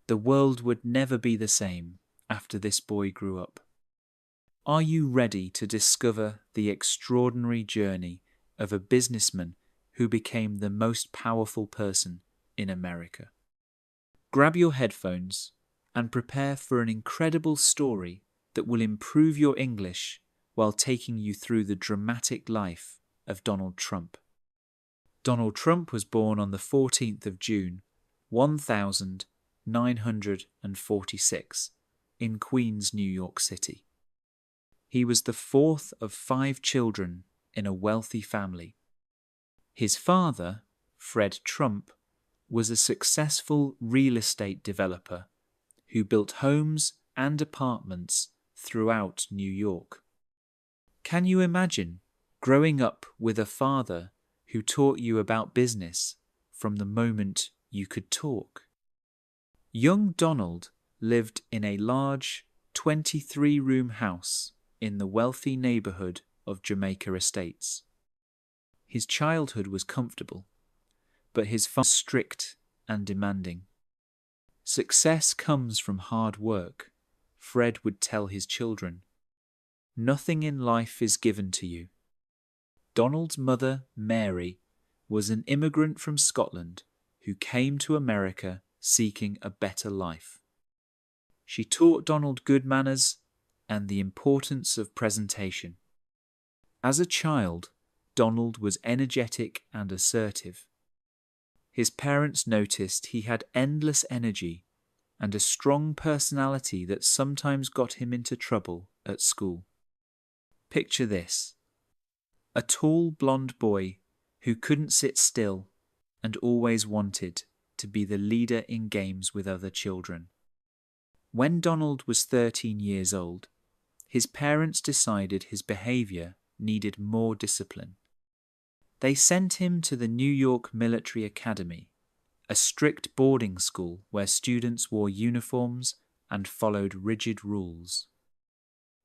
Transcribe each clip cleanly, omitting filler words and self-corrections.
the world would never be the same after this boy grew up. Are you ready to discover the extraordinary journey of a businessman who became the most powerful person in America? Grab your headphones and prepare for an incredible story that will improve your English while taking you through the dramatic life of Donald Trump. Donald Trump was born on the 14th of June, 1946, in Queens, New York City. He was the fourth of 5 children in a wealthy family. His father, Fred Trump, was a successful real estate developer who built homes and apartments throughout New York. Can you imagine growing up with a father who taught you about business from the moment you could talk? Young Donald lived in a large 23-room house in the wealthy neighborhood of Jamaica Estates. His childhood was comfortable, but his father was strict and demanding. Success comes from hard work, Fred would tell his children. Nothing in life is given to you. Donald's mother, Mary, was an immigrant from Scotland who came to America seeking a better life. She taught Donald good manners and the importance of presentation. As a child, Donald was energetic and assertive. His parents noticed he had endless energy and a strong personality that sometimes got him into trouble at school. Picture this: a tall blonde boy who couldn't sit still and always wanted to be the leader in games with other children. When Donald was 13 years old, his parents decided his behavior needed more discipline. They sent him to the New York Military Academy, a strict boarding school where students wore uniforms and followed rigid rules.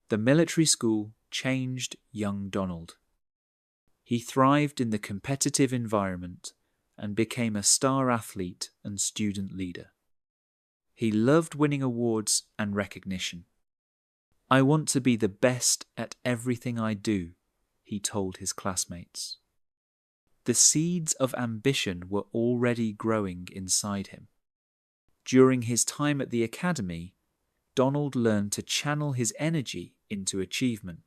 The military school changed young Donald. He thrived in the competitive environment and became a star athlete and student leader. He loved winning awards and recognition. "I want to be the best at everything I do," he told his classmates. The seeds of ambition were already growing inside him. During his time at the academy, Donald learned to channel his energy into achievement.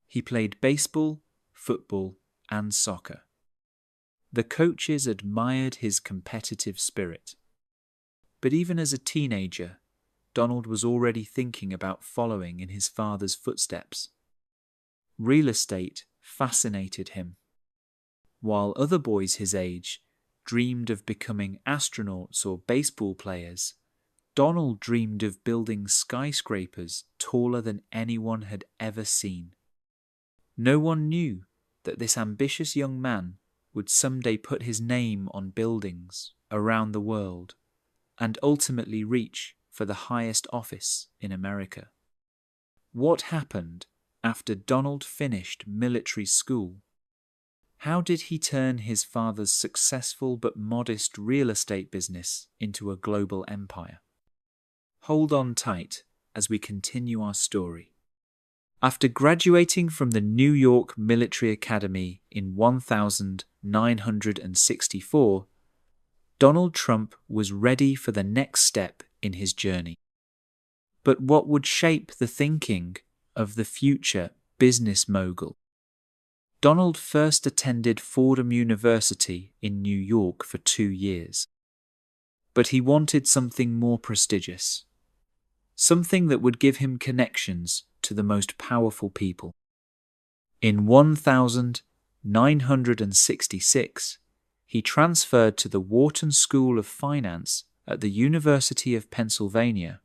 He played baseball, football, and soccer. The coaches admired his competitive spirit. But even as a teenager, Donald was already thinking about following in his father's footsteps. Real estate fascinated him. While other boys his age dreamed of becoming astronauts or baseball players, Donald dreamed of building skyscrapers taller than anyone had ever seen. No one knew that this ambitious young man would someday put his name on buildings around the world and ultimately reach for the highest office in America. What happened after Donald finished military school? How did he turn his father's successful but modest real estate business into a global empire? Hold on tight as we continue our story. After graduating from the New York Military Academy in 1964, Donald Trump was ready for the next step in his journey. But what would shape the thinking of the future business mogul? Donald first attended Fordham University in New York for 2 years. But he wanted something more prestigious, something that would give him connections to the most powerful people. In 1966, he transferred to the Wharton School of Finance at the University of Pennsylvania,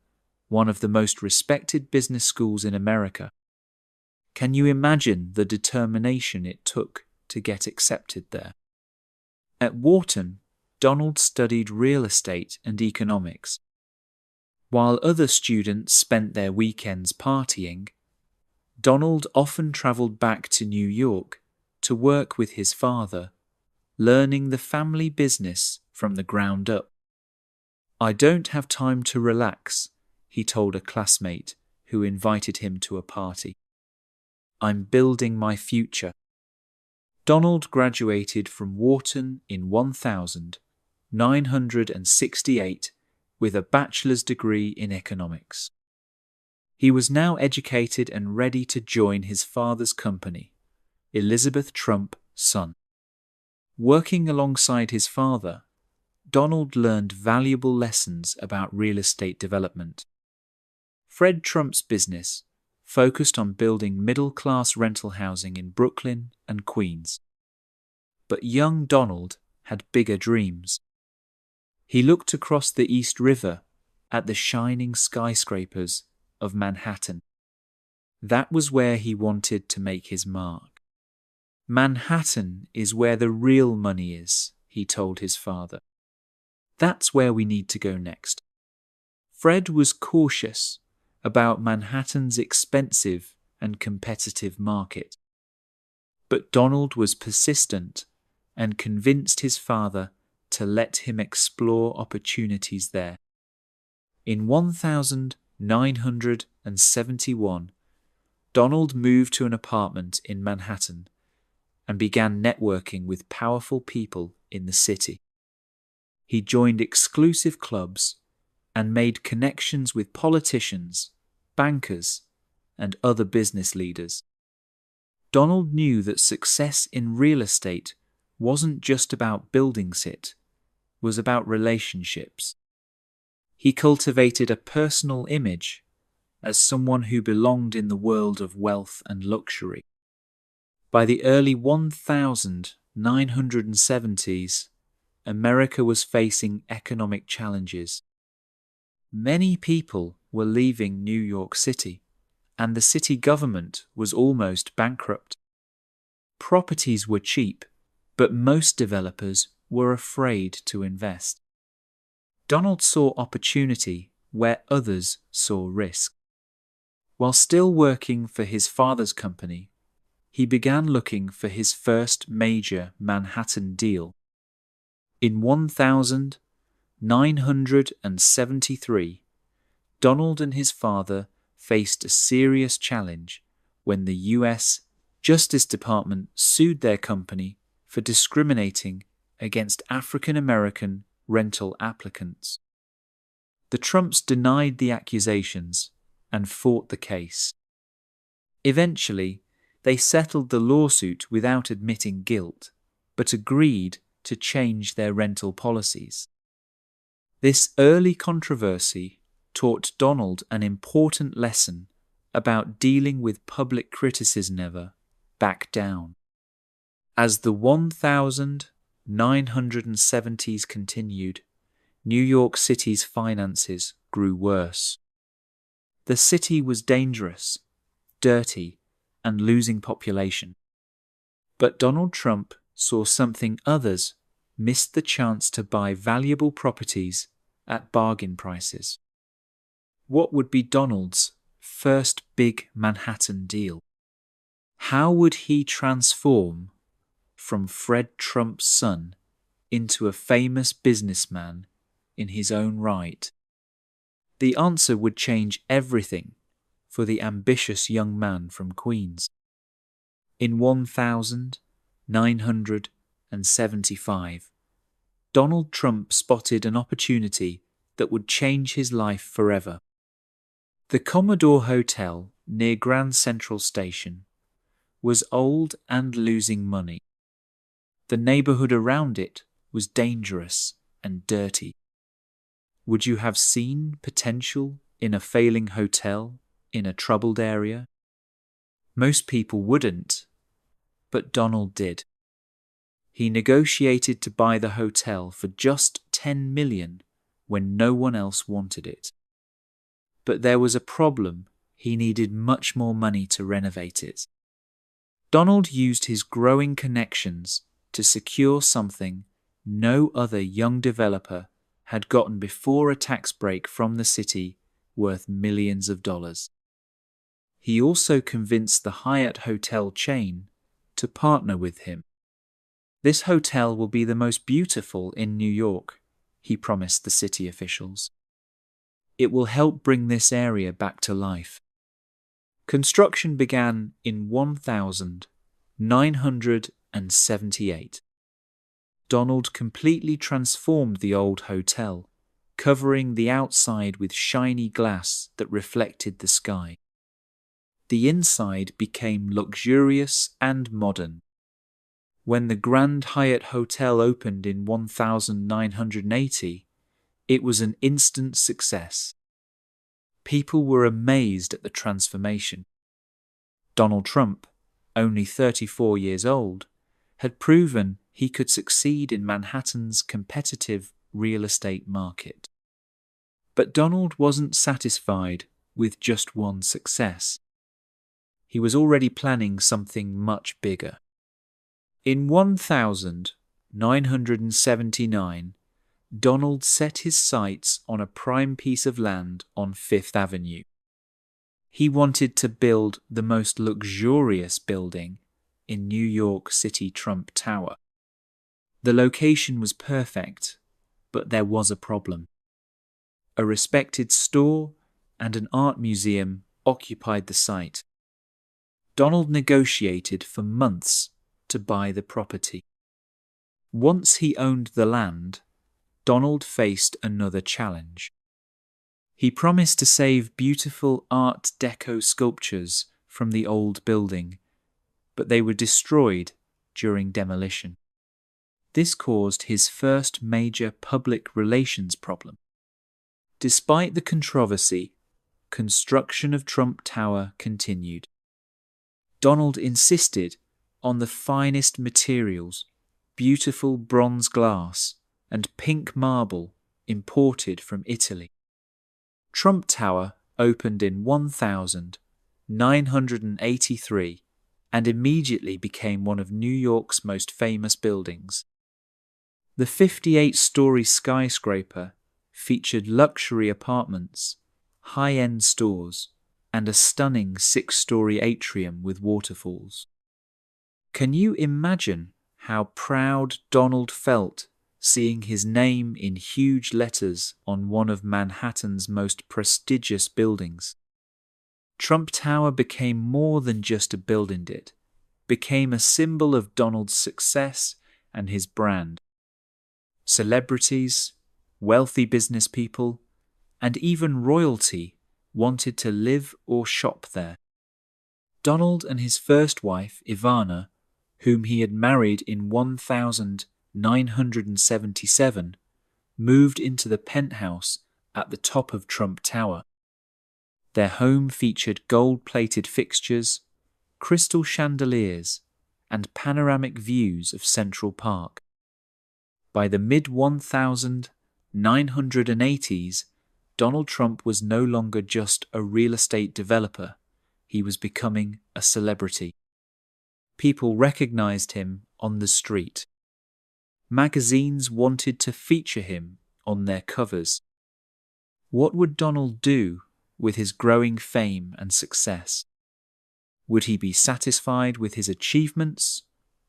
one of the most respected business schools in America. Can you imagine the determination it took to get accepted there? At Wharton, Donald studied real estate and economics. While other students spent their weekends partying, Donald often travelled back to New York to work with his father, learning the family business from the ground up. "I don't have time to relax," he told a classmate who invited him to a party. "I'm building my future." Donald graduated from Wharton in 1968 with a bachelor's degree in economics. He was now educated and ready to join his father's company, Elizabeth Trump Son. Working alongside his father, Donald learned valuable lessons about real estate development. Fred Trump's business focused on building middle-class rental housing in Brooklyn and Queens. But young Donald had bigger dreams. He looked across the East River at the shining skyscrapers of Manhattan. That was where he wanted to make his mark. "Manhattan is where the real money is," he told his father. "That's where we need to go next." Fred was cautious about Manhattan's expensive and competitive market. But Donald was persistent and convinced his father to let him explore opportunities there. In 1971, Donald moved to an apartment in Manhattan and began networking with powerful people in the city. He joined exclusive clubs and made connections with politicians, bankers, and other business leaders. Donald knew that success in real estate wasn't just about buildings, it was about relationships. He cultivated a personal image as someone who belonged in the world of wealth and luxury. By the early 1970s, America was facing economic challenges. Many people were leaving New York City, and the city government was almost bankrupt. Properties were cheap, but most developers were afraid to invest. Donald saw opportunity where others saw risk. While still working for his father's company, he began looking for his first major Manhattan deal. In 1973, Donald and his father faced a serious challenge when the U.S. Justice Department sued their company for discriminating against African American rental applicants. The Trumps denied the accusations and fought the case. Eventually, they settled the lawsuit without admitting guilt, but agreed to change their rental policies. This early controversy taught Donald an important lesson about dealing with public criticism. Never back down. As the 1970s continued, New York City's finances grew worse. The city was dangerous, dirty, and losing population. But Donald Trump saw something others missed the chance to buy valuable properties at bargain prices. What would be Donald's first big Manhattan deal? How would he transform from Fred Trump's son into a famous businessman in his own right? The answer would change everything for the ambitious young man from Queens. In 1975, Donald Trump spotted an opportunity that would change his life forever. The Commodore Hotel near Grand Central Station was old and losing money. The neighborhood around it was dangerous and dirty. Would you have seen potential in a failing hotel in a troubled area? Most people wouldn't, but Donald did. He negotiated to buy the hotel for just $10 million when no one else wanted it. But there was a problem. He needed much more money to renovate it. Donald used his growing connections to secure something no other young developer had gotten before a tax break from the city worth millions of dollars. He also convinced the Hyatt hotel chain to partner with him. "This hotel will be the most beautiful in New York," he promised the city officials. It will help bring this area back to life. Construction began in 1978. Donald completely transformed the old hotel, covering the outside with shiny glass that reflected the sky. The inside became luxurious and modern. When the Grand Hyatt Hotel opened in 1980, it was an instant success. People were amazed at the transformation. Donald Trump, only 34 years old, had proven he could succeed in Manhattan's competitive real estate market. But Donald wasn't satisfied with just one success. He was already planning something much bigger. In 1979, Donald set his sights on a prime piece of land on Fifth Avenue. He wanted to build the most luxurious building in New York City, Trump Tower. The location was perfect, but there was a problem. A respected store and an art museum occupied the site. Donald negotiated for months to buy the property. Once he owned the land, Donald faced another challenge. He promised to save beautiful Art Deco sculptures from the old building, but they were destroyed during demolition. This caused his first major public relations problem. Despite the controversy, construction of Trump Tower continued. Donald insisted on the finest materials, beautiful bronze glass, and pink marble imported from Italy. Trump Tower opened in 1983 and immediately became one of New York's most famous buildings. The 58-story skyscraper featured luxury apartments, high-end stores, and a stunning 6-story atrium with waterfalls. Can you imagine how proud Donald felt seeing his name in huge letters on one of Manhattan's most prestigious buildings? Trump Tower became more than just a building, it became a symbol of Donald's success and his brand. Celebrities, wealthy business people, and even royalty wanted to live or shop there. Donald and his first wife, Ivana, whom he had married in 1977, moved into the penthouse at the top of Trump Tower. Their home featured gold-plated fixtures, crystal chandeliers, and panoramic views of Central Park. By the mid-1980s, Donald Trump was no longer just a real estate developer. He was becoming a celebrity. People recognized him on the street. Magazines wanted to feature him on their covers. What would Donald do with his growing fame and success? Would he be satisfied with his achievements,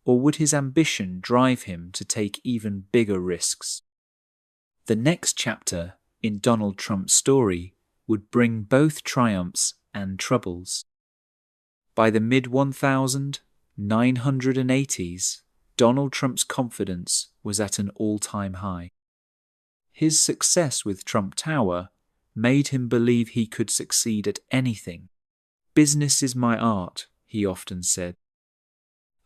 or would his ambition drive him to take even bigger risks? The next chapter in Donald Trump's story would bring both triumphs and troubles. By the mid-1980s, Donald Trump's confidence was at an all-time high. His success with Trump Tower made him believe he could succeed at anything. "Business is my art," he often said.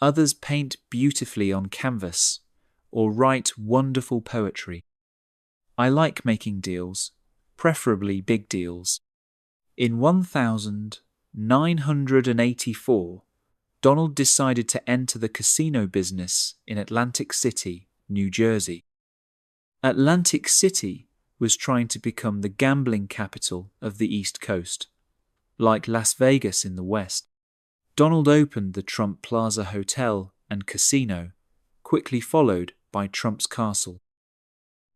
Others paint beautifully on canvas or write wonderful poetry. I like making deals, preferably big deals. In 1984, Donald decided to enter the casino business in Atlantic City, New Jersey. Atlantic City was trying to become the gambling capital of the East Coast, like Las Vegas in the West. Donald opened the Trump Plaza Hotel and Casino, quickly followed by Trump's Castle.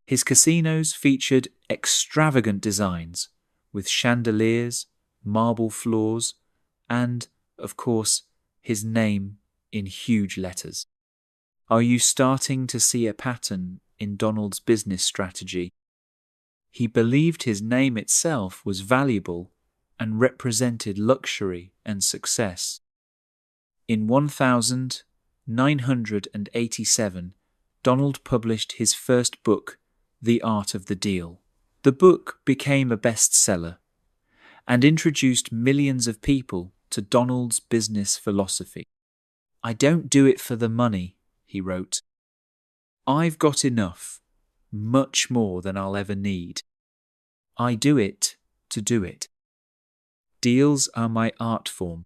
His casinos featured extravagant designs with chandeliers, marble floors, and, of course, his name in huge letters. Are you starting to see a pattern in Donald's business strategy. He believed his name itself was valuable and represented luxury and success. In 1987, Donald published his first book, The Art of the Deal. The book became a bestseller and introduced millions of people to Donald's business philosophy. "I don't do it for the money," he wrote. "I've got enough, much more than I'll ever need. I do it to do it. Deals are my art form."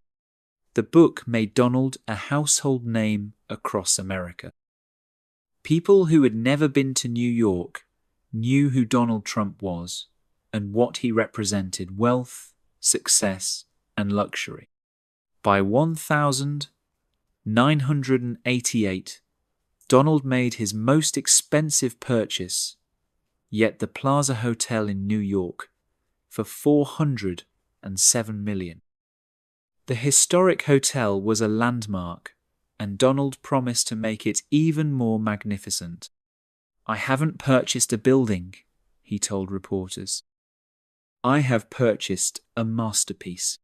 The book made Donald a household name across America. People who had never been to New York knew who Donald Trump was and what he represented: wealth, success, and luxury. By 1988, Donald made his most expensive purchase, yet the Plaza Hotel in New York, for $407 million. The historic hotel was a landmark, and Donald promised to make it even more magnificent. "I haven't purchased a building," he told reporters. "I have purchased a masterpiece."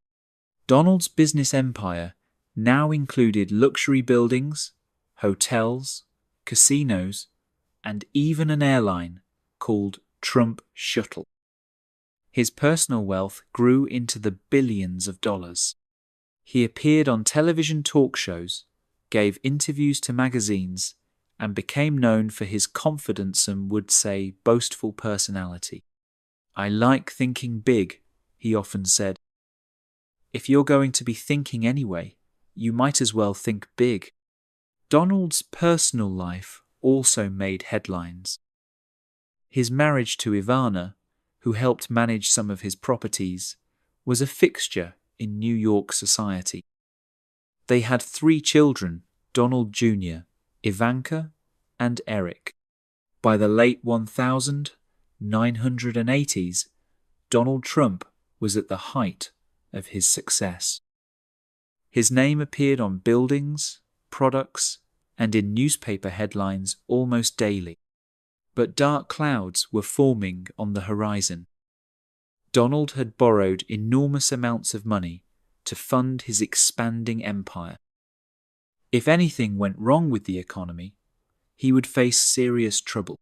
Donald's business empire now included luxury buildings, hotels, casinos, and even an airline called Trump Shuttle. His personal wealth grew into the billions of dollars. He appeared on television talk shows, gave interviews to magazines, and became known for his confident, some would say boastful personality. "I like thinking big," he often said. "If you're going to be thinking anyway, you might as well think big." Donald's personal life also made headlines. His marriage to Ivana, who helped manage some of his properties, was a fixture in New York society. They had 3 children: Donald Jr., Ivanka, and Eric. By the late 1980s, Donald Trump was at the height of his success. His name appeared on buildings, products, and in newspaper headlines almost daily. But dark clouds were forming on the horizon. Donald had borrowed enormous amounts of money to fund his expanding empire. If anything went wrong with the economy, he would face serious trouble.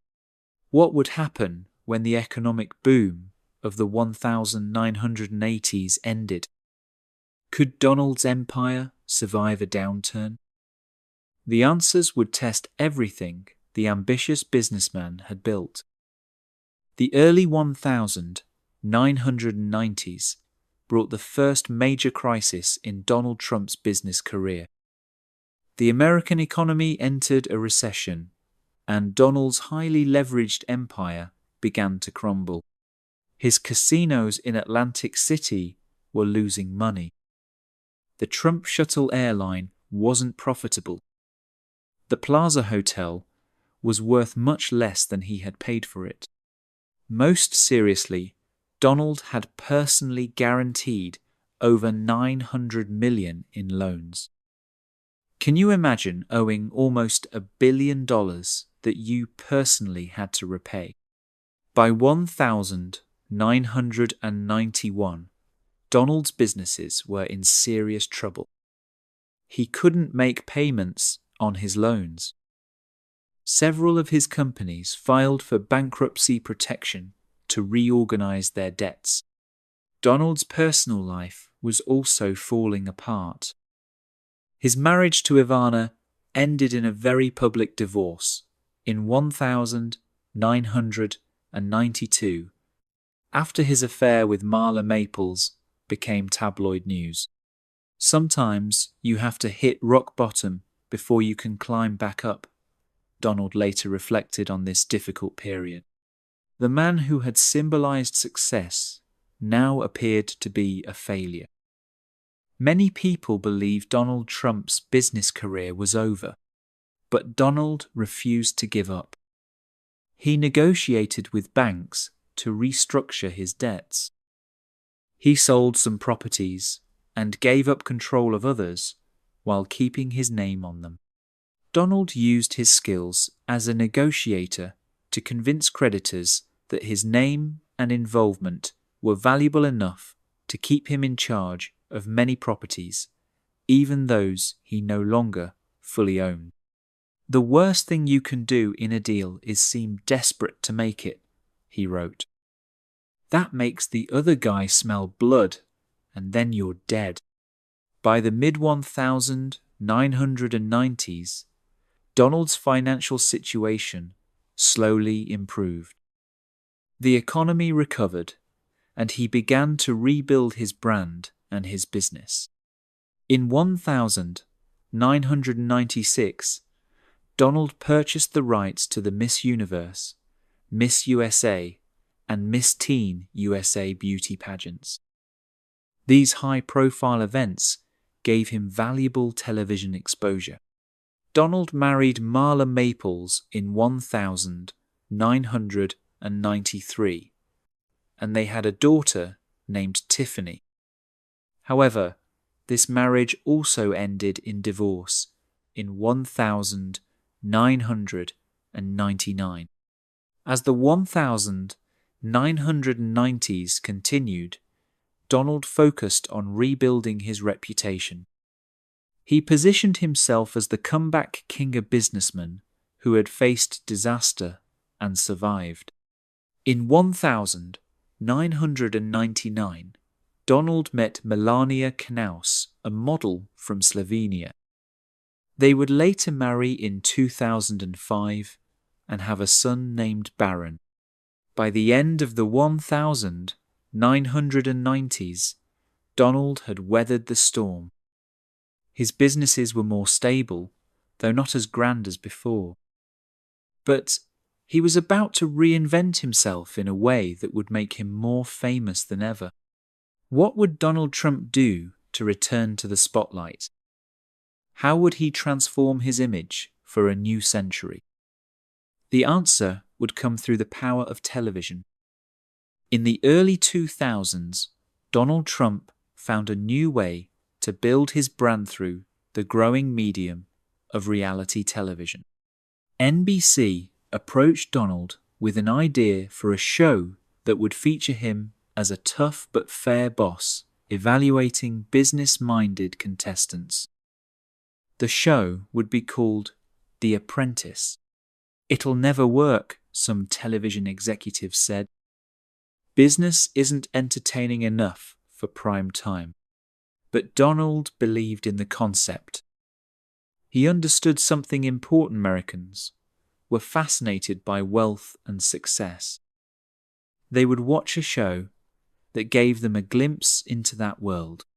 What would happen when the economic boom of the 1980s ended? Could Donald's empire survive a downturn? The answers would test everything the ambitious businessman had built. The early 1990s brought the first major crisis in Donald Trump's business career. The American economy entered a recession, and Donald's highly leveraged empire began to crumble. His casinos in Atlantic City were losing money. The Trump Shuttle airline wasn't profitable. The Plaza Hotel was worth much less than he had paid for it. Most seriously, Donald had personally guaranteed over $900 million in loans. Can you imagine owing almost $1 billion that you personally had to repay? By 1991, Donald's businesses were in serious trouble. He couldn't make payments on his loans. Several of his companies filed for bankruptcy protection to reorganize their debts. Donald's personal life was also falling apart. His marriage to Ivana ended in a very public divorce in 1992, after his affair with Marla Maples became tabloid news. Sometimes you have to hit rock bottom before you can climb back up, Donald later reflected on this difficult period. The man who had symbolized success now appeared to be a failure. Many people believed Donald Trump's business career was over, but Donald refused to give up. He negotiated with banks to restructure his debts. He sold some properties and gave up control of others while keeping his name on them. Donald used his skills as a negotiator to convince creditors that his name and involvement were valuable enough to keep him in charge of many properties, even those he no longer fully owned. "The worst thing you can do in a deal is seem desperate to make it," he wrote. "That makes the other guy smell blood, and then you're dead." By the mid-1990s, Donald's financial situation slowly improved. The economy recovered, and he began to rebuild his brand and his business. In 1996, Donald purchased the rights to the Miss Universe, Miss USA, and Miss Teen USA beauty pageants. These high-profile events gave him valuable television exposure. Donald married Marla Maples in 1993, and they had a daughter named Tiffany. However, this marriage also ended in divorce in 1999. As the 1990s continued, Donald focused on rebuilding his reputation. He positioned himself as the comeback king of businessmen who had faced disaster and survived. In 1999, Donald met Melania Knaus, a model from Slovenia. They would later marry in 2005 and have a son named Baron. By the end of the 1990s, Donald had weathered the storm. His businesses were more stable, though not as grand as before. But he was about to reinvent himself in a way that would make him more famous than ever. What would Donald Trump do to return to the spotlight? How would he transform his image for a new century? The answer would come through the power of television. In the early 2000s, Donald Trump found a new way to build his brand through the growing medium of reality television. NBC approached Donald with an idea for a show that would feature him as a tough but fair boss, evaluating business-minded contestants. The show would be called The Apprentice. "It'll never work," some television executives said. Business isn't entertaining enough for prime time. But Donald believed in the concept. He understood something important: Americans were fascinated by wealth and success. They would watch a show that gave them a glimpse into that world.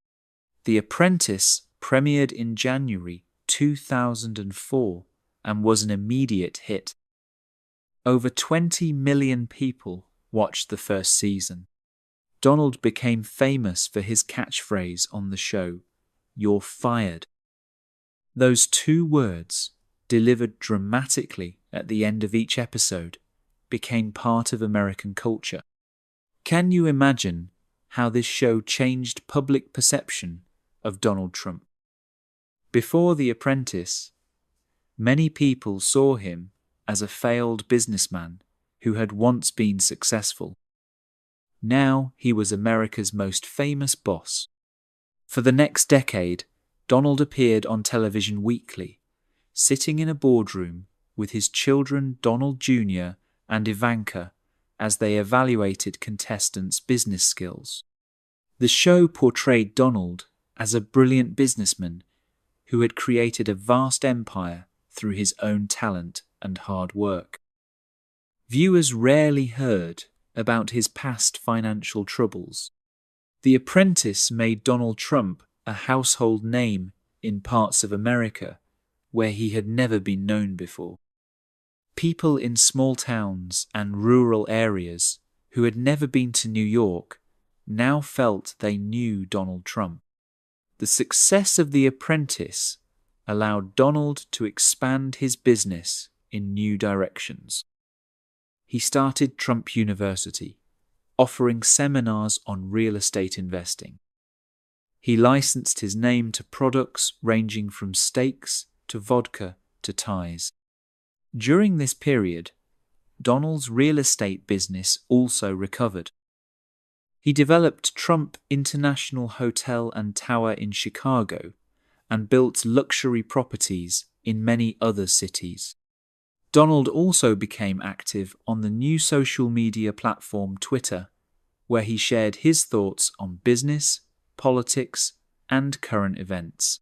The Apprentice premiered in January 2004 and was an immediate hit. Over 20 million people watched the first season. Donald became famous for his catchphrase on the show, "You're fired." Those two words, delivered dramatically at the end of each episode, became part of American culture. Can you imagine how this show changed public perception of Donald Trump? Before The Apprentice, many people saw him as a failed businessman who had once been successful. Now he was America's most famous boss. For the next decade, Donald appeared on television weekly, sitting in a boardroom with his children Donald Jr. and Ivanka as they evaluated contestants' business skills. The show portrayed Donald as a brilliant businessman who had created a vast empire through his own talent and hard work. Viewers rarely heard about his past financial troubles. The Apprentice made Donald Trump a household name in parts of America where he had never been known before. People in small towns and rural areas who had never been to New York now felt they knew Donald Trump. The success of The Apprentice allowed Donald to expand his business in new directions. He started Trump University, offering seminars on real estate investing. He licensed his name to products ranging from steaks to vodka to ties. During this period, Donald's real estate business also recovered. He developed Trump International Hotel and Tower in Chicago and built luxury properties in many other cities. Donald also became active on the new social media platform Twitter, where he shared his thoughts on business, politics, and current events.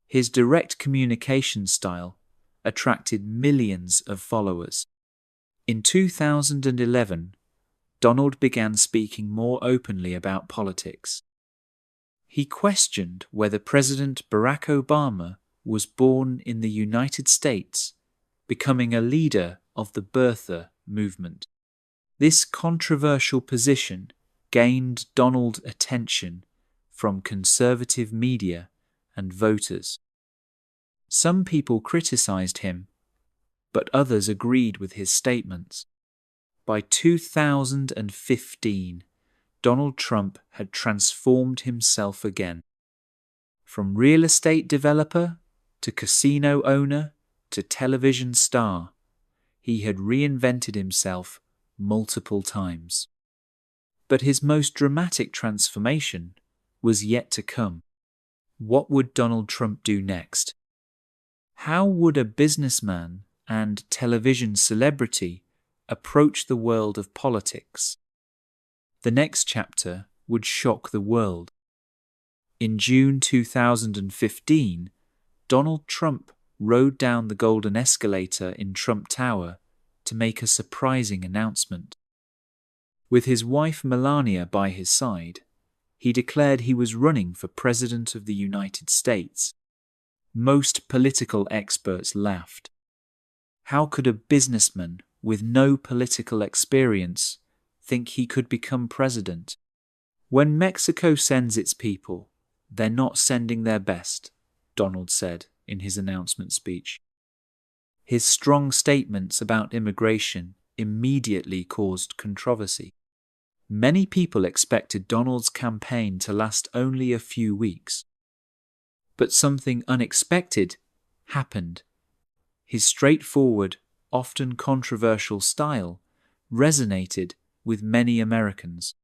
His direct communication style attracted millions of followers. In 2011, Donald began speaking more openly about politics. He questioned whether President Barack Obama was born in the United States, becoming a leader of the birther movement. This controversial position gained Donald attention from conservative media and voters. Some people criticized him, but others agreed with his statements. By 2015, Donald Trump had transformed himself again. From real estate developer to casino owner to television star, he had reinvented himself multiple times. But his most dramatic transformation was yet to come. What would Donald Trump do next? How would a businessman and television celebrity approach the world of politics? The next chapter would shock the world. In June 2015, Donald Trump rode down the golden escalator in Trump Tower to make a surprising announcement. With his wife Melania by his side, he declared he was running for President of the United States. Most political experts laughed. How could a businessman with no political experience think he could become president? When Mexico sends its people, they're not sending their best, Donald said in his announcement speech. His strong statements about immigration immediately caused controversy. Many people expected Donald's campaign to last only a few weeks. But something unexpected happened. His straightforward, often controversial style resonated with many Americans.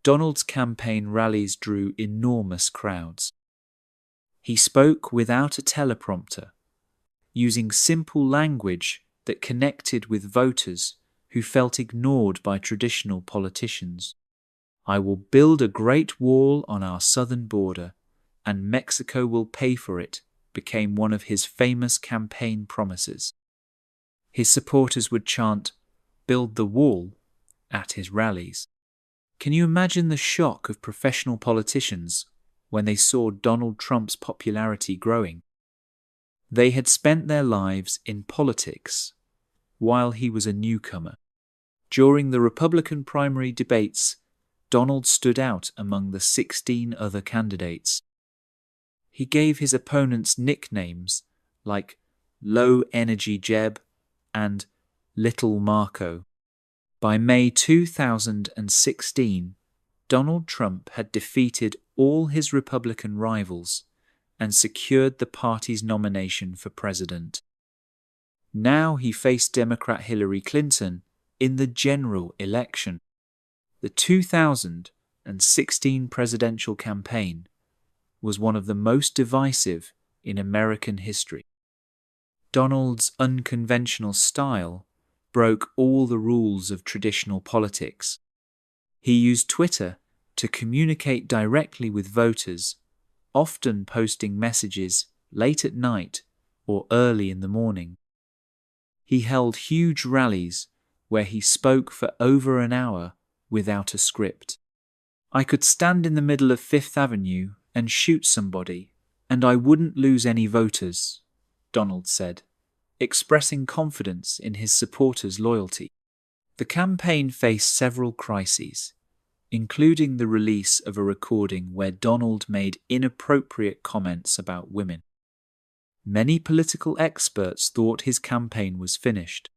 Donald's campaign rallies drew enormous crowds. He spoke without a teleprompter, using simple language that connected with voters who felt ignored by traditional politicians. "I will build a great wall on our southern border, and Mexico will pay for it," became one of his famous campaign promises. His supporters would chant, "Build the wall," at his rallies. Can you imagine the shock of professional politicians when they saw Donald Trump's popularity growing? They had spent their lives in politics while he was a newcomer. During the Republican primary debates, Donald stood out among the 16 other candidates. He gave his opponents nicknames like Low Energy Jeb and Little Marco. By May 2016, Donald Trump had defeated all his Republican rivals and secured the party's nomination for president. Now he faced Democrat Hillary Clinton in the general election. The 2016 presidential campaign was one of the most divisive in American history. Donald's unconventional style broke all the rules of traditional politics. He used Twitter to communicate directly with voters, often posting messages late at night or early in the morning. He held huge rallies where he spoke for over an hour without a script. "I could stand in the middle of Fifth Avenue and shoot somebody, and I wouldn't lose any voters," Donald said, expressing confidence in his supporters' loyalty. The campaign faced several crises, including the release of a recording where Donald made inappropriate comments about women. Many political experts thought his campaign was finished,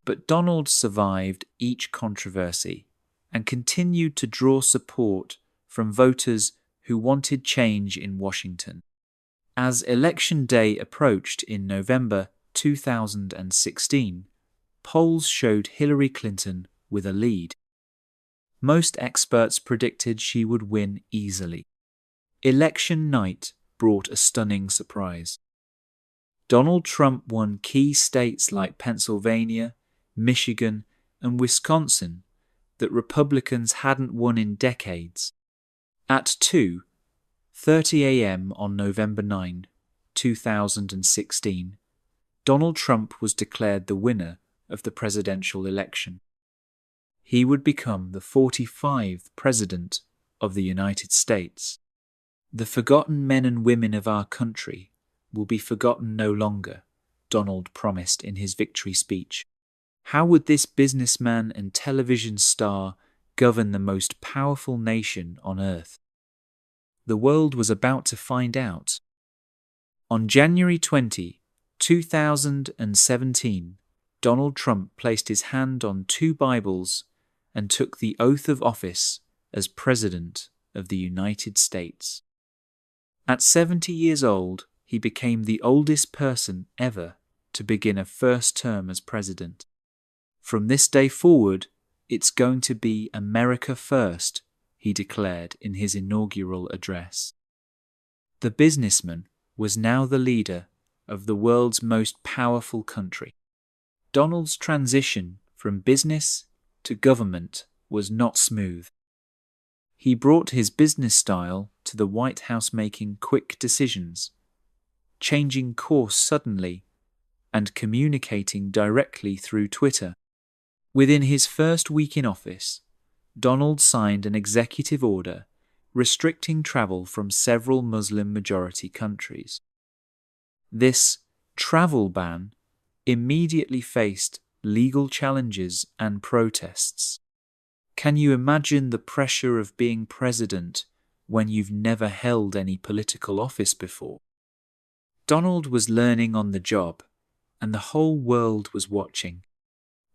but Donald survived each controversy and continued to draw support from voters who wanted change in Washington. As Election Day approached in November 2016, polls showed Hillary Clinton with a lead. Most experts predicted she would win easily. Election night brought a stunning surprise. Donald Trump won key states like Pennsylvania, Michigan, and Wisconsin that Republicans hadn't won in decades. At 2:30 a.m. on November 9, 2016, Donald Trump was declared the winner of the presidential election. He would become the 45th President of the United States. The forgotten men and women of our country will be forgotten no longer, Donald promised in his victory speech. How would this businessman and television star govern the most powerful nation on earth? The world was about to find out. On January 20, 2017, Donald Trump placed his hand on 2 Bibles and took the oath of office as President of the United States. At 70 years old, he became the oldest person ever to begin a first term as president. From this day forward, it's going to be America first, he declared in his inaugural address. The businessman was now the leader of the world's most powerful country. Donald's transition from business to government was not smooth. He brought his business style to the White House, making quick decisions, changing course suddenly, and communicating directly through Twitter. Within his first week in office, Donald signed an executive order restricting travel from several Muslim-majority countries. This travel ban immediately faced legal challenges and protests. Can you imagine the pressure of being president when you've never held any political office before? Donald was learning on the job, and the whole world was watching.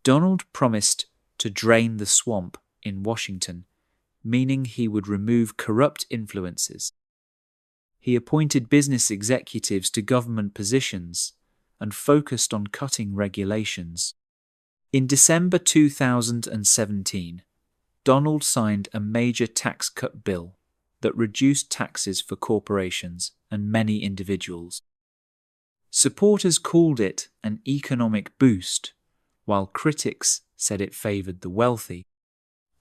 Donald promised to drain the swamp in Washington, meaning he would remove corrupt influences. He appointed business executives to government positions and focused on cutting regulations. In December 2017, Donald signed a major tax cut bill that reduced taxes for corporations and many individuals. Supporters called it an economic boost, while critics said it favored the wealthy.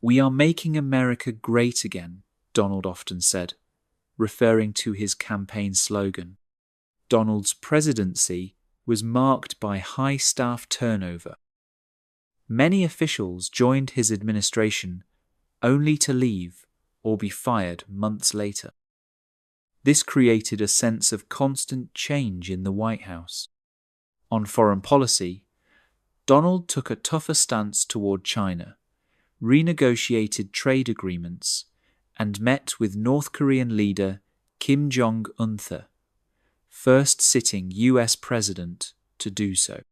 "We are making America great again," Donald often said, referring to his campaign slogan. Donald's presidency was marked by high staff turnover. Many officials joined his administration only to leave or be fired months later. This created a sense of constant change in the White House. On foreign policy, Donald took a tougher stance toward China, renegotiated trade agreements, and met with North Korean leader Kim Jong-un, first sitting US president to do so.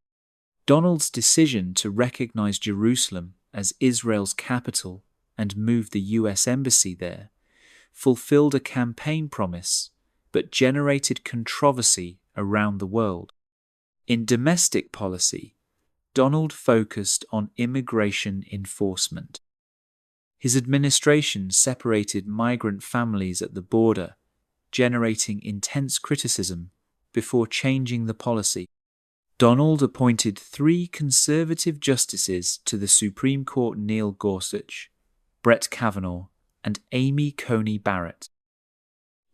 Donald's decision to recognize Jerusalem as Israel's capital and move the US embassy there fulfilled a campaign promise, but generated controversy around the world. In domestic policy, Donald focused on immigration enforcement. His administration separated migrant families at the border, generating intense criticism before changing the policy. Donald appointed 3 conservative justices to the Supreme Court: Neil Gorsuch, Brett Kavanaugh, and Amy Coney Barrett.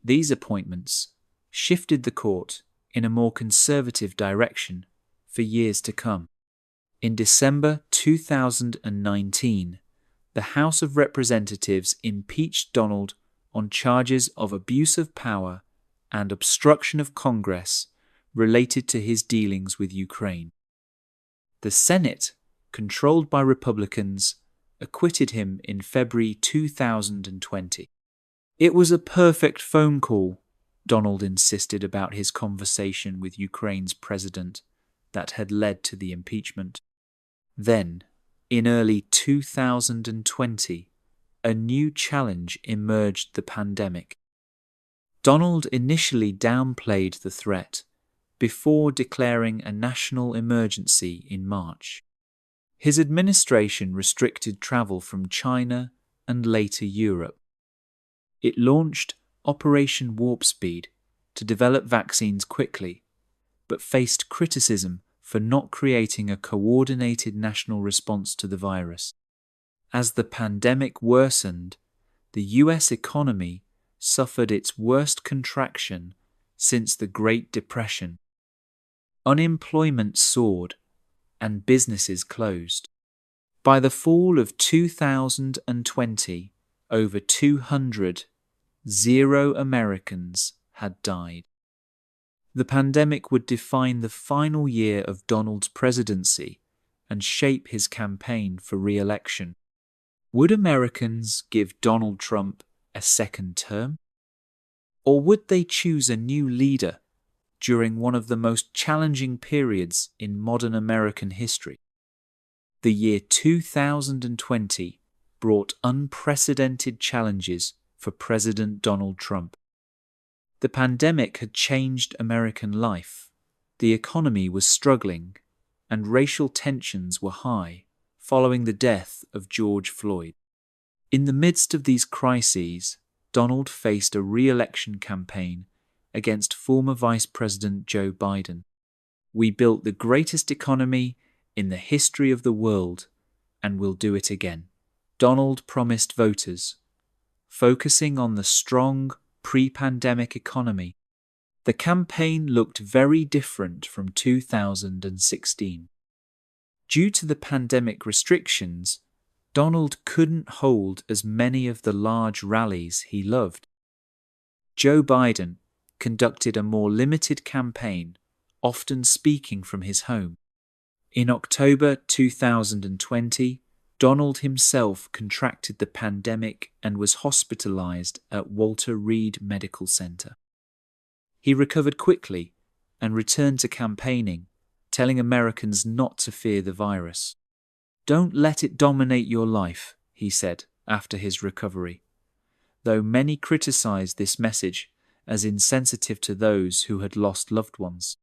These appointments shifted the court in a more conservative direction for years to come. In December 2019, the House of Representatives impeached Donald on charges of abuse of power and obstruction of Congress related to his dealings with Ukraine. The Senate, controlled by Republicans, acquitted him in February 2020. "It was a perfect phone call," Donald insisted about his conversation with Ukraine's president that had led to the impeachment. Then, in early 2020, a new challenge emerged: the pandemic. Donald initially downplayed the threat before declaring a national emergency in March. His administration restricted travel from China and later Europe. It launched Operation Warp Speed to develop vaccines quickly, but faced criticism for not creating a coordinated national response to the virus. As the pandemic worsened, the US economy suffered its worst contraction since the Great Depression. Unemployment soared and businesses closed. By the fall of 2020, over 200 Americans had died. The pandemic would define the final year of Donald's presidency and shape his campaign for re-election. Would Americans give Donald Trump a second term? Or would they choose a new leader during one of the most challenging periods in modern American history? The year 2020 brought unprecedented challenges for President Donald Trump. The pandemic had changed American life, the economy was struggling, and racial tensions were high following the death of George Floyd. In the midst of these crises, Donald faced a re-election campaign against former Vice President Joe Biden. "We built the greatest economy in the history of the world, and we'll do it again," Donald promised voters, focusing on the strong pre-pandemic economy. The campaign looked very different from 2016. Due to the pandemic restrictions, Donald couldn't hold as many of the large rallies he loved. Joe Biden conducted a more limited campaign, often speaking from his home. In October 2020, Donald himself contracted the pandemic and was hospitalized at Walter Reed Medical Center. He recovered quickly and returned to campaigning, telling Americans not to fear the virus. "Don't let it dominate your life," he said after his recovery, though many criticized this message as insensitive to those who had lost loved ones.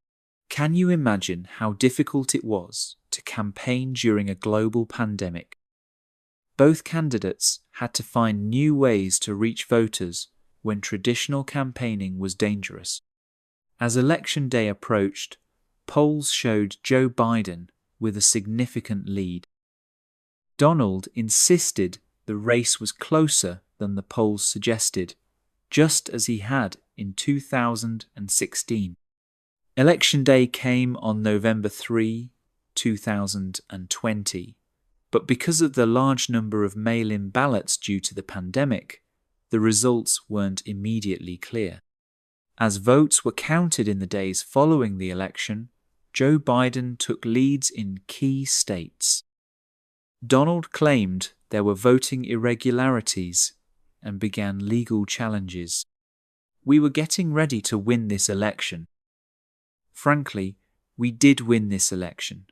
Can you imagine how difficult it was to campaign during a global pandemic? Both candidates had to find new ways to reach voters when traditional campaigning was dangerous. As Election Day approached, polls showed Joe Biden with a significant lead. Donald insisted the race was closer than the polls suggested, just as he had in 2016. Election Day came on November 3, 2020. But because of the large number of mail-in ballots due to the pandemic, the results weren't immediately clear. As votes were counted in the days following the election, Joe Biden took leads in key states. Donald claimed there were voting irregularities and began legal challenges. "We were getting ready to win this election. Frankly, we did win this election,"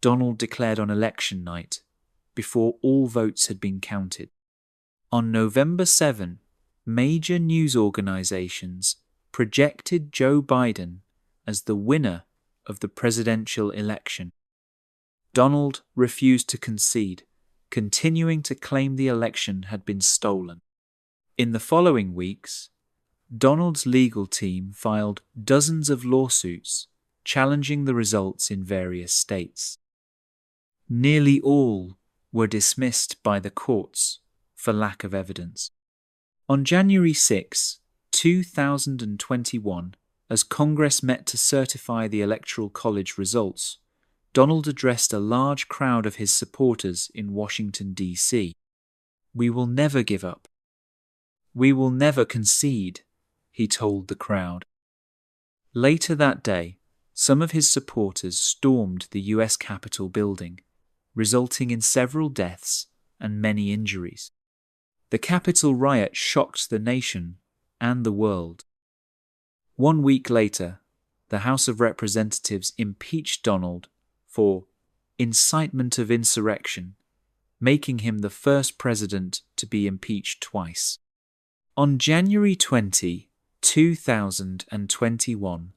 Donald declared on election night, before all votes had been counted. On November 7, major news organizations projected Joe Biden as the winner of the presidential election. Donald refused to concede, continuing to claim the election had been stolen. In the following weeks, Donald's legal team filed dozens of lawsuits challenging the results in various states. Nearly all were dismissed by the courts for lack of evidence. On January 6, 2021, as Congress met to certify the Electoral College results, Donald addressed a large crowd of his supporters in Washington, D.C. "We will never give up. We will never concede," he told the crowd. Later that day, some of his supporters stormed the U.S. Capitol building, resulting in several deaths and many injuries. The Capitol riot shocked the nation and the world. 1 week later, the House of Representatives impeached Donald for incitement of insurrection, making him the first president to be impeached twice. On January 20, 2021,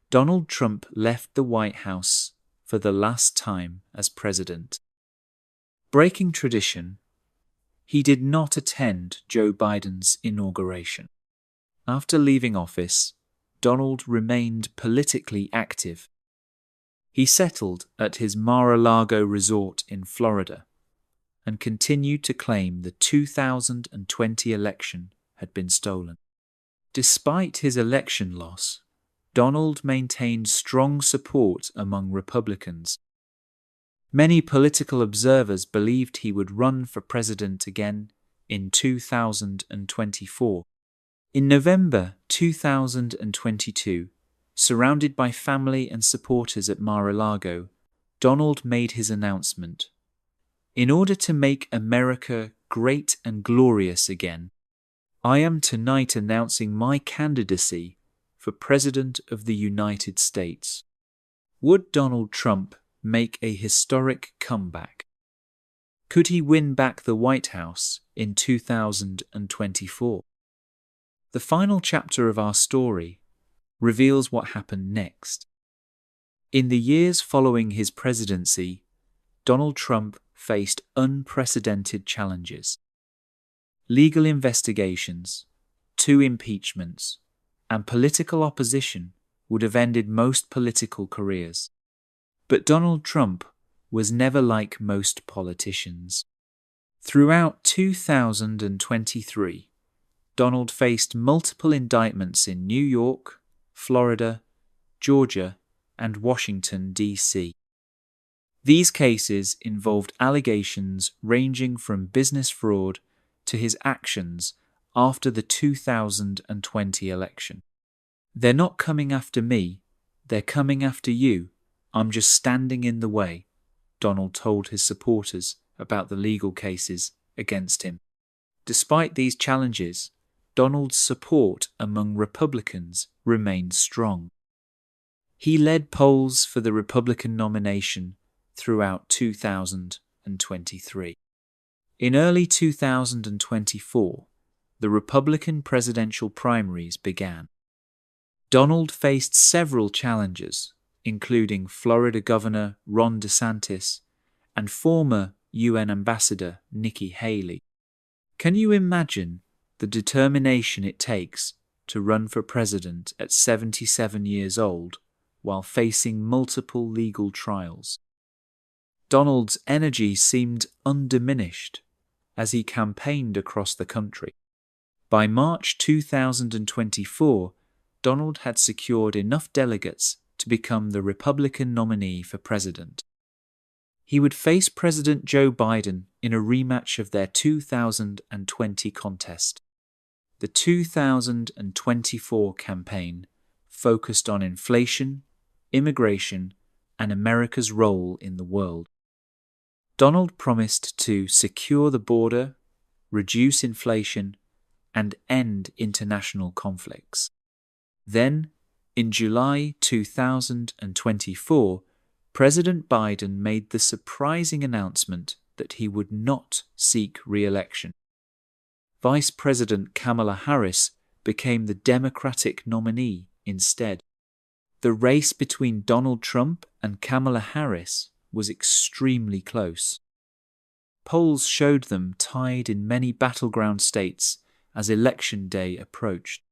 Donald Trump left the White House for the last time as president. Breaking tradition, he did not attend Joe Biden's inauguration. After leaving office, Donald remained politically active. He settled at his Mar-a-Lago resort in Florida and continued to claim the 2020 election had been stolen. Despite his election loss, Donald maintained strong support among Republicans. Many political observers believed he would run for president again in 2024. In November 2022, surrounded by family and supporters at Mar-a-Lago, Donald made his announcement. In order to make America great and glorious again, I am tonight announcing my candidacy for President of the United States. Would Donald Trump make a historic comeback? Could he win back the White House in 2024? The final chapter of our story reveals what happened next. In the years following his presidency, Donald Trump faced unprecedented challenges. Legal investigations, 2 impeachments, and political opposition would have ended most political careers. But Donald Trump was never like most politicians. Throughout 2023, Donald faced multiple indictments in New York, Florida, Georgia, and Washington, D.C. These cases involved allegations ranging from business fraud to his actions after the 2020 election. They're not coming after me, they're coming after you. I'm just standing in the way, Donald told his supporters about the legal cases against him. Despite these challenges, Donald's support among Republicans remained strong. He led polls for the Republican nomination throughout 2023. In early 2024, the Republican presidential primaries began. Donald faced several challenges, including Florida Governor Ron DeSantis and former UN Ambassador Nikki Haley. Can you imagine the determination it takes to run for president at 77 years old while facing multiple legal trials? Donald's energy seemed undiminished as he campaigned across the country. By March 2024, Donald had secured enough delegates to become the Republican nominee for president. He would face President Joe Biden in a rematch of their 2020 contest. The 2024 campaign focused on inflation, immigration, and America's role in the world. Donald promised to secure the border, reduce inflation, and end international conflicts. Then, in July 2024, President Biden made the surprising announcement that he would not seek re-election. Vice President Kamala Harris became the Democratic nominee instead. The race between Donald Trump and Kamala Harris was extremely close. Polls showed them tied in many battleground states as Election Day approached.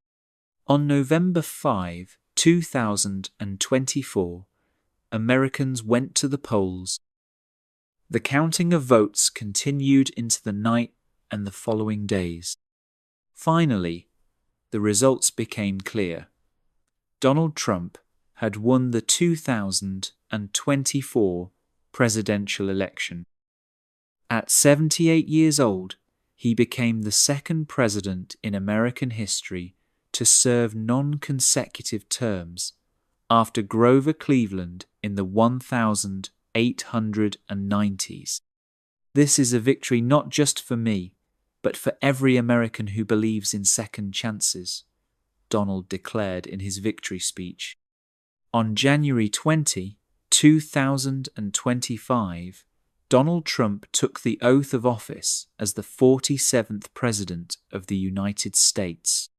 On November 5, 2024, Americans went to the polls. The counting of votes continued into the night and the following days. Finally, the results became clear. Donald Trump had won the 2024 presidential election. At 78 years old, he became the second president in American history to serve non-consecutive terms, after Grover Cleveland in the 1890s. This is a victory not just for me, but for every American who believes in second chances, Donald declared in his victory speech. On January 20, 2025, Donald Trump took the oath of office as the 47th President of the United States.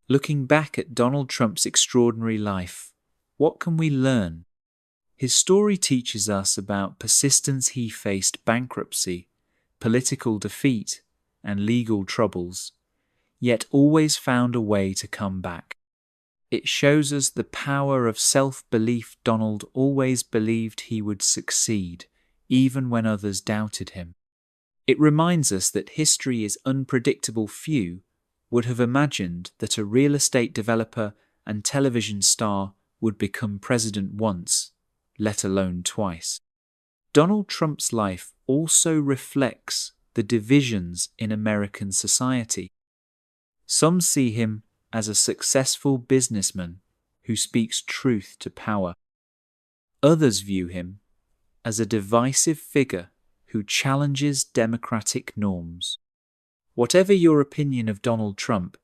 Looking back at Donald Trump's extraordinary life, what can we learn? His story teaches us about persistence. He faced bankruptcy political defeat, and legal troubles, yet always found a way to come back. It shows us the power of self-belief. Donald always believed he would succeed, even when others doubted him. It reminds us that history is unpredictable. Few would have imagined that a real estate developer and television star would become president once, let alone twice. Donald Trump's life also reflects the divisions in American society. Some see him as a successful businessman who speaks truth to power. Others view him as a divisive figure who challenges democratic norms. Whatever your opinion of Donald Trump,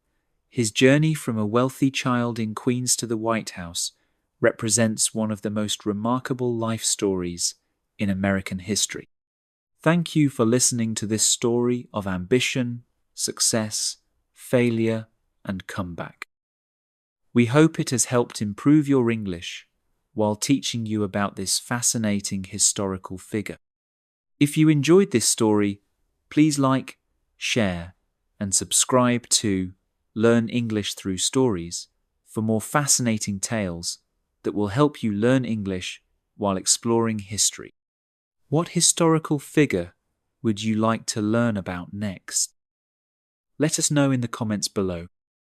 his journey from a wealthy child in Queens to the White House represents one of the most remarkable life stories in American history. Thank you for listening to this story of ambition, success, failure, and comeback. We hope it has helped improve your English while teaching you about this fascinating historical figure. If you enjoyed this story, please like, share, and subscribe to Learn English Through Stories for more fascinating tales that will help you learn English while exploring history. What historical figure would you like to learn about next? Let us know in the comments below.